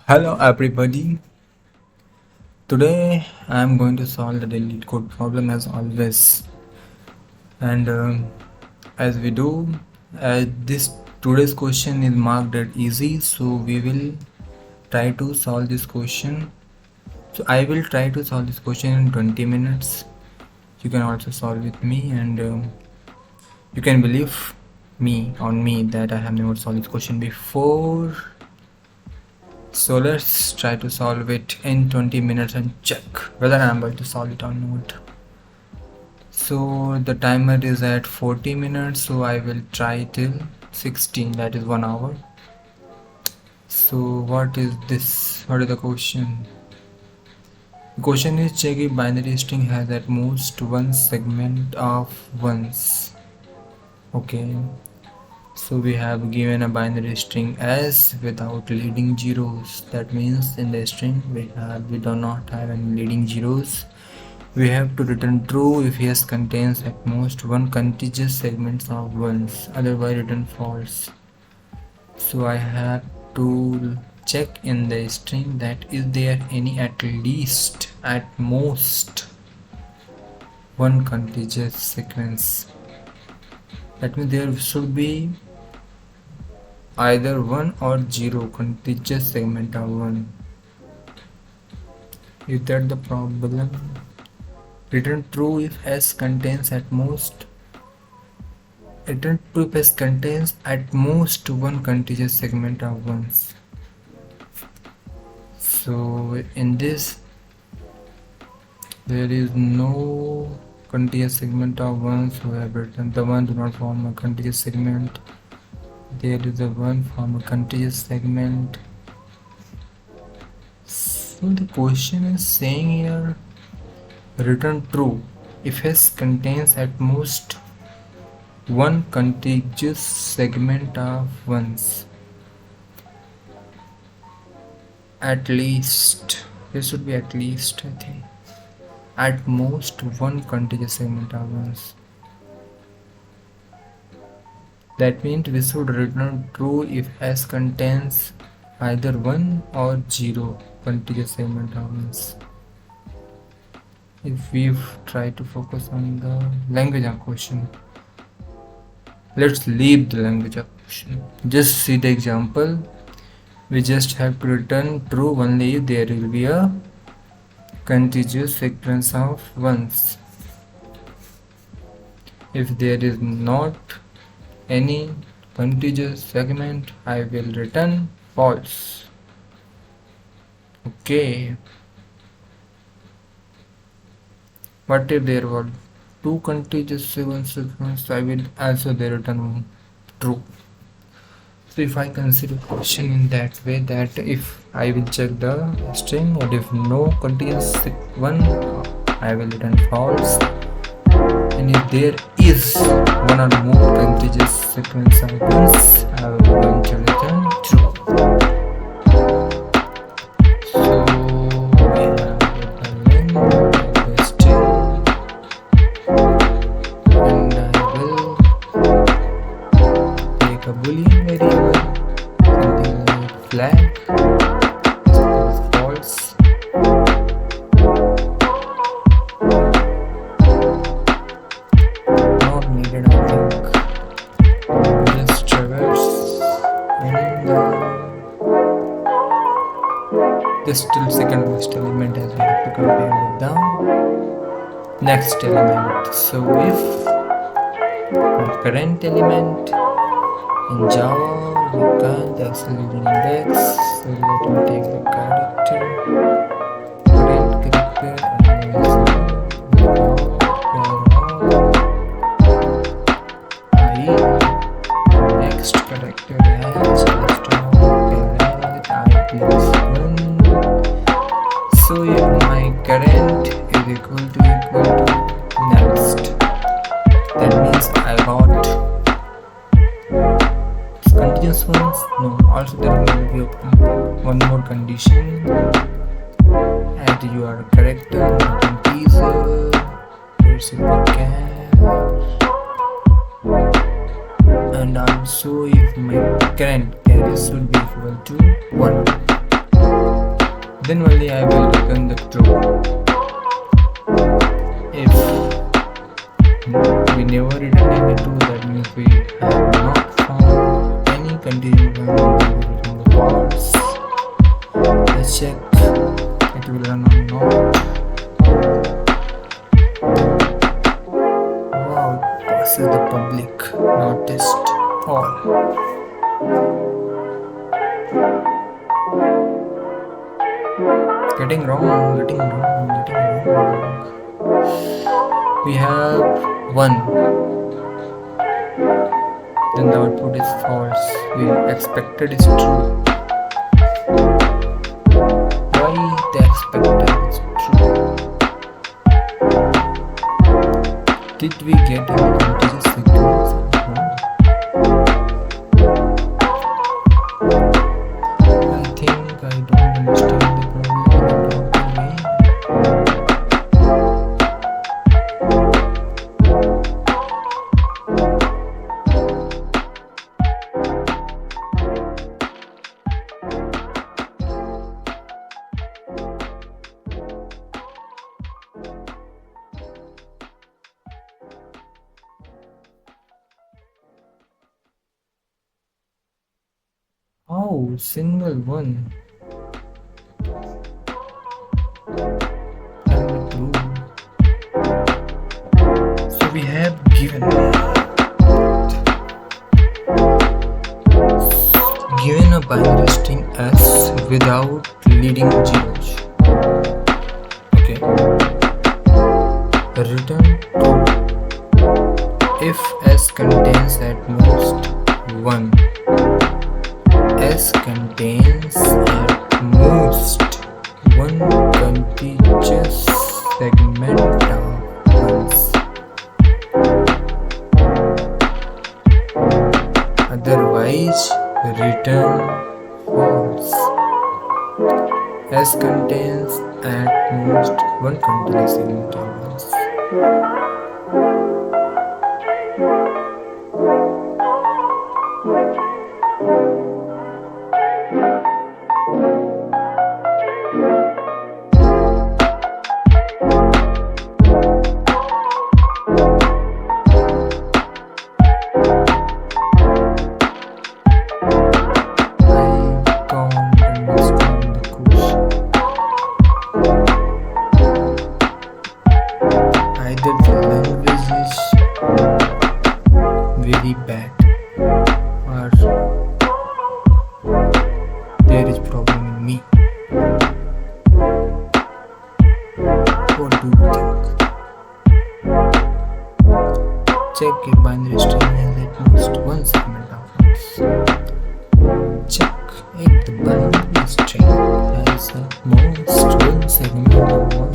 Hello everybody. Today I am going to solve the LeetCode problem as always, and as we do, this today's question is marked as easy, so we will try to solve this question. So I will try to solve this question in 20 minutes. You can also solve with me, and you can believe me that I have never solved this question before. So let's try to solve it in 20 minutes and check whether I am able to solve it or not. So the timer is at 40 minutes, so I will try till 16, that is 1 hour. So what is this? What is the question? The question is, check if binary string has at most one segment of ones. Okay. So we have given a binary string S without leading zeros. That means in the string we do not have any leading zeros. We have to return true if S contains at most one contiguous segment of ones, otherwise return false. So I have to check in the string that is there any at least, at most one contiguous sequence. That means there should be either 1 or 0 contiguous segment of 1. Is that the problem? Return true if S contains at most. Return true if S contains at most one contiguous segment of ones. So in this there is no contiguous segment of ones, so I have written the one do not form a contiguous segment. There is a one from a contiguous segment. So the question is saying here, return true if S contains at most one contiguous segment of ones. At least, there should be at least, I think, at most one contiguous segment of ones. That means we should return true if S contains either 1 or 0 contiguous segment of ones. If we try to focus on the language of question, let's leave the language of question. Just see the example. We just have to return true only if there will be a contiguous sequence of ones. If there is not any contiguous segment, I will return false. Okay. What if there were two contiguous segments? I will also return true. So if I consider question in that way, that if I will check the string and if no contiguous one, I will return false. And if there is one or more contiguous sequence of ones, I will going to return true. So we have the length of the string, and I will take a boolean variable, something like flag, this is false. Needed, I think. Just traverse and this still second best element as we have to compare with the next element. So if our current element in Java we can't accelerate index, so let me take the current character next character as current I plus 1. So if my current is equal to next, that means I got continuous ones. No, also there will be one more condition, add your character not integer, there should be char. And also if my current carry should be equal to 1. then only I will return the true. If we never return any true, that means we have not found any continuous value. We will return the false. Let's check. It will run or not. Wow, passes the public noticed all. Getting wrong. We have 1. Then the output is false. We expected is true. Why the expected is true? Did we get any continuous sequence? I think I don't understand the problem in the proper way. Oh, single one. And the true. So we have given a binary string S without leading zeros. Okay. Return true if S contains at most 1. S contains at most 1 contiguous segment of ones. Otherwise, return false. S contains at most 1 contiguous segment of ones. Either the language is very bad or there is problem in me. What do you think? Check if binary string has at most 1 segment of ones. Check if the binary string has at most 1 segment of ones.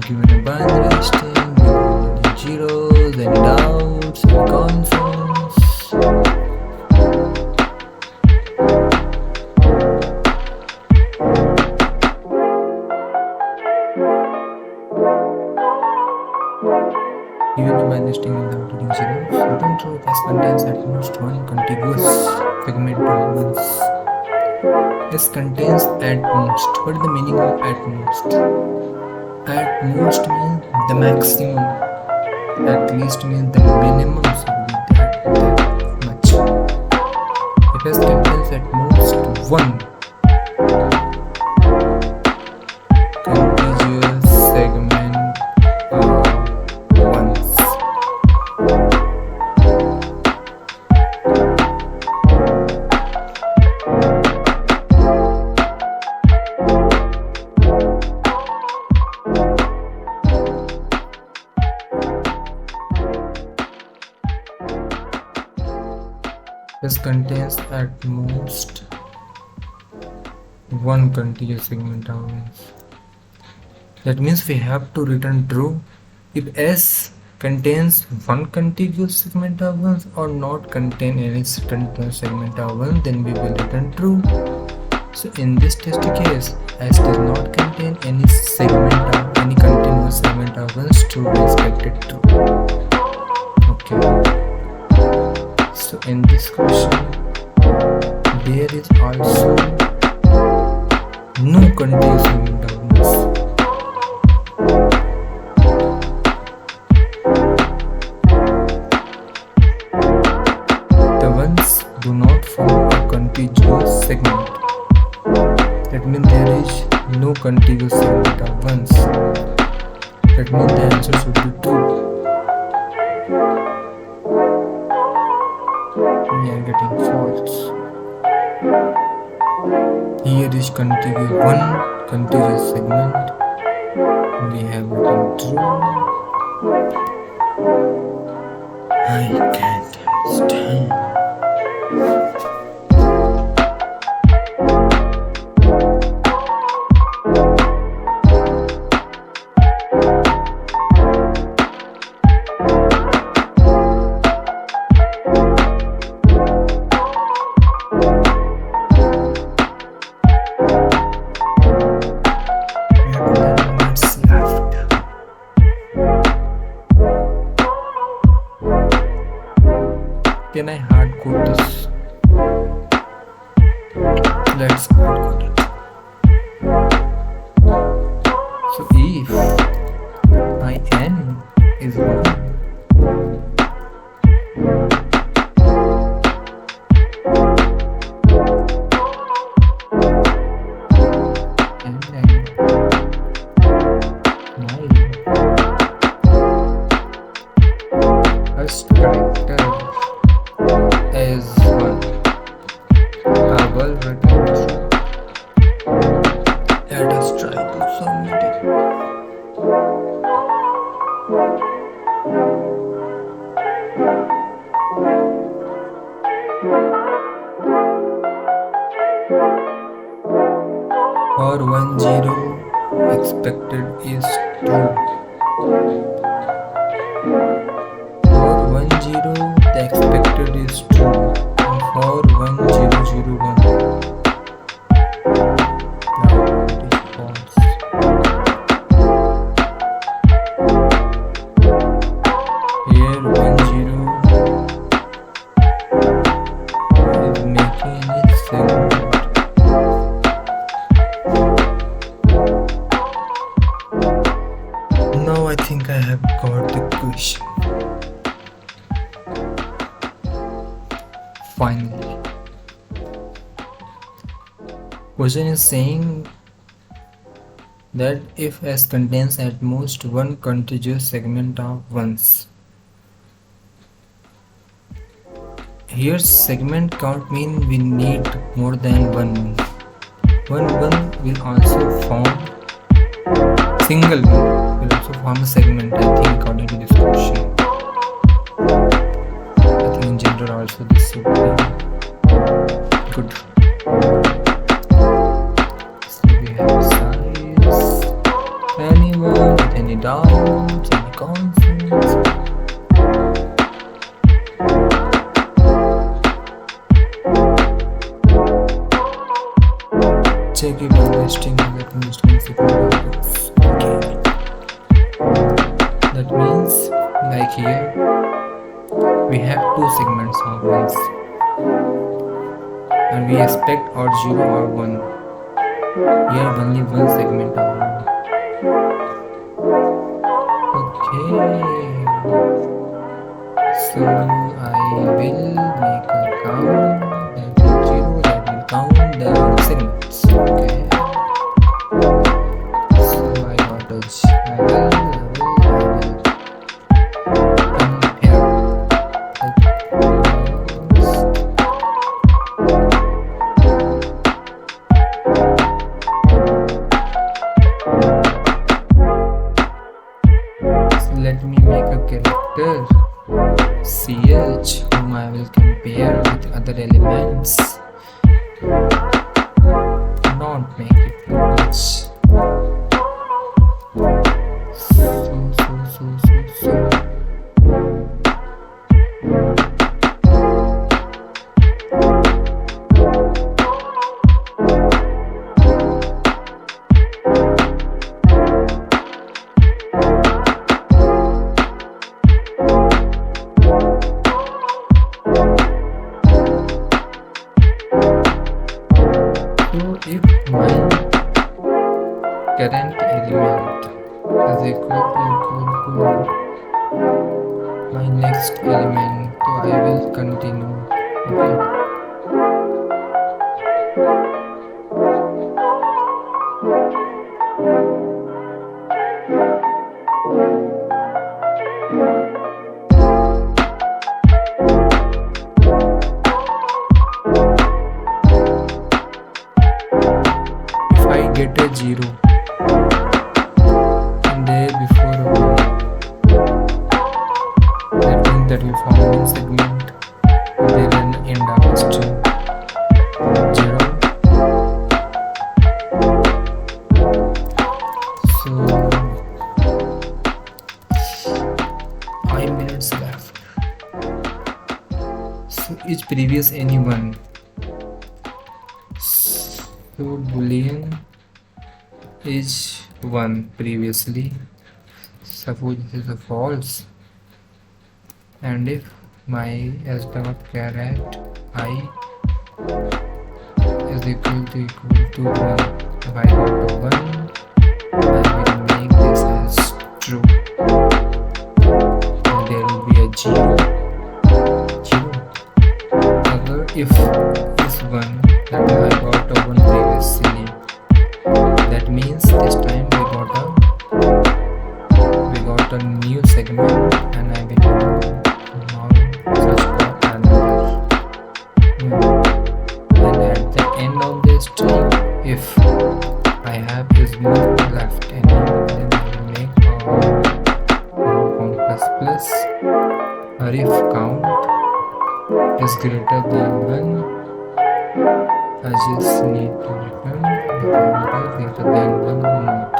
Given a binary string with zeros and outs and constants. Given a binary string without leading zeros, return true if S contains at most 1 contiguous segment of ones. S contains at most. What is the meaning of at most? At most means the maximum. At least means the minimum should be that much. If S contains at most 1 contiguous segment of ones. This contains at most 1 contiguous segment of ones. That means we have to return true if S contains 1 contiguous segment of ones or not contain any contiguous segment of ones, then we will return true. So in this test case, S does not contain any continuous segment of ones, true is expected true. Okay. So in this question, That means the answer should be 2. We are getting false. Here is one contiguous segment. We have written true. I can't understand. Can I hard code this? Let's hard code it. So if my n is 1, and then my first character is 1. I will return true. Let us try to submit it. For 1 0, expected is true. For 1 0, the expected is true. And for 1 0 0 1, now it is false. Here 1 0 is making it segment. Now I think I have got the question. Finally, question is saying that if S contains at most one contiguous segment of ones. Here segment count means we need more than one. One will also form single one will also form a segment, I think, according to this question. I think in general also this should be good. So we have size. Anyone with any doubts, any concerns? Check if the listing is at most one segment of this. Okay. That means, like here, we have 2 segments of ones, and we expect or 0 or 1. Here only one segment of 1. Okay, so I will make a count. That is 0, that will count the segments. Okay, so I got a I will let me make a character ch whom I will compare with other elements. Not make it too much. So. If my current element is equal to my next element, so I will continue. Okay. If I get a 0 and there before a 1, that means that we found one segment and they will end up string 0. So 5 minutes left. So each previous anyone. So boolean is 1 previously. Suppose this is a false, and if my s dot caret I is equal to 1, if I go to 1, I will make this as true, and there will be a 0. If this 1, that I got a 1 previously, that means this time we got a new segment, and I will now search for another. And at the end of this string, if I have is more left and then I will make count plus plus, or if count is greater than 1, I just need to return the count is greater than 1 or not.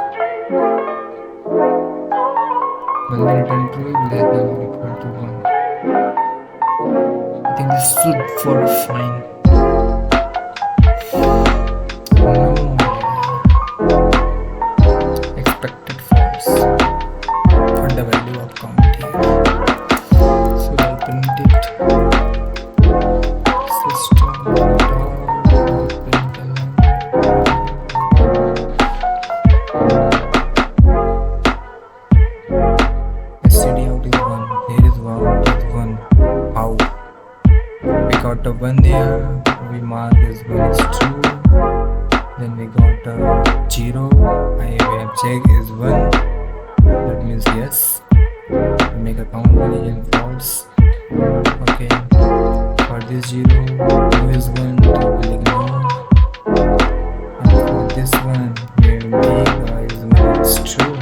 When we return true, less than or equal to 1. I think this should work fine. No, expected false for the value of count here. So I print it. System dot println. Std out is 1. Here is out is 1. How? We got a 1 there. We mark this 1 is true. Then we got a 0. I have checked is 1. That means yes. We make a count value and false. Okay. For this 0, 2 is 1, so we'll ignore. And for this one, we will make is 1 is true.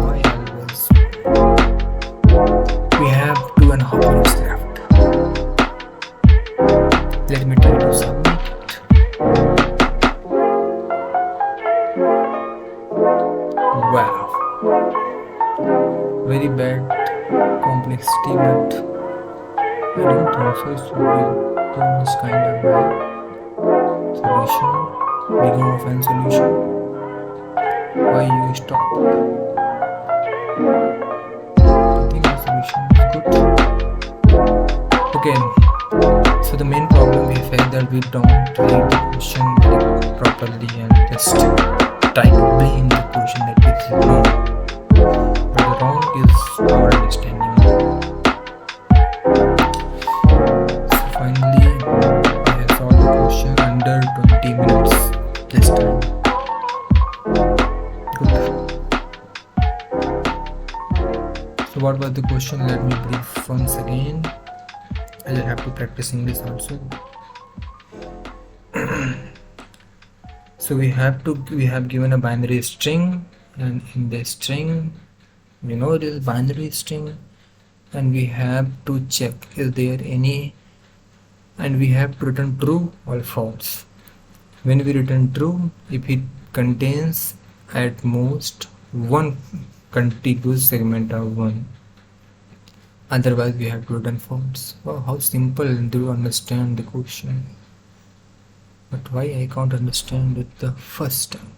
Why always? We have 2.5 minutes left. Let me try to submit it. Wow. Very bad complexity, but I don't think so. It should be too much kind of bad solution. Big offense solution. Why you stop? I think the solution is good. Okay. So the main problem we face that we don't read the question very properly and just try to blame the question that is wrong. But the wrong is our understanding. So finally, I have solved the question under 20 minutes this time. Good. So what was the question? Let me brief once again. I will have to practice English also. So we have given a binary string, and in the string, it is binary string, and we have to check is there any, and we have to return true or false. When we return true, if it contains at most one contiguous segment of 1. Otherwise we have to return false. Wow, how simple. Do you understand the question? But why I can't understand it the first time?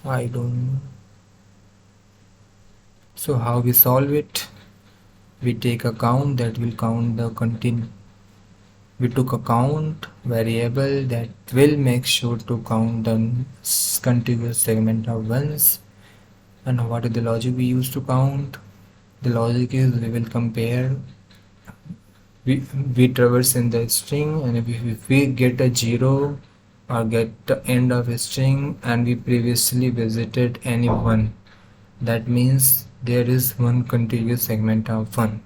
I don't know. So how we solve it? We take a count that will count the we took a count variable that will make sure to count the contiguous segment of 1s. And what is the logic we use to count? The logic is we will compare, we traverse in the string, and if we get a 0, or get the end of a string and we previously visited any one. That means there is one contiguous segment of 1.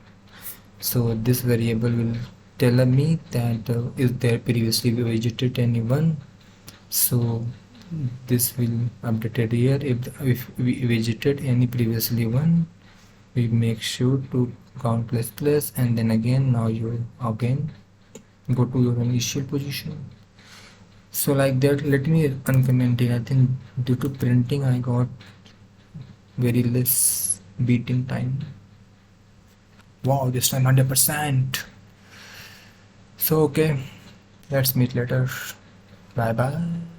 So this variable will tell me that is there previously visited anyone. So this will updated here. If we visited any previously one, we make sure to count plus plus, and then again now you again go to your initial position. So like that, let me uncomment it. I think due to printing I got very less beating time. Wow, this time 100%. So okay, let's meet later. Bye bye.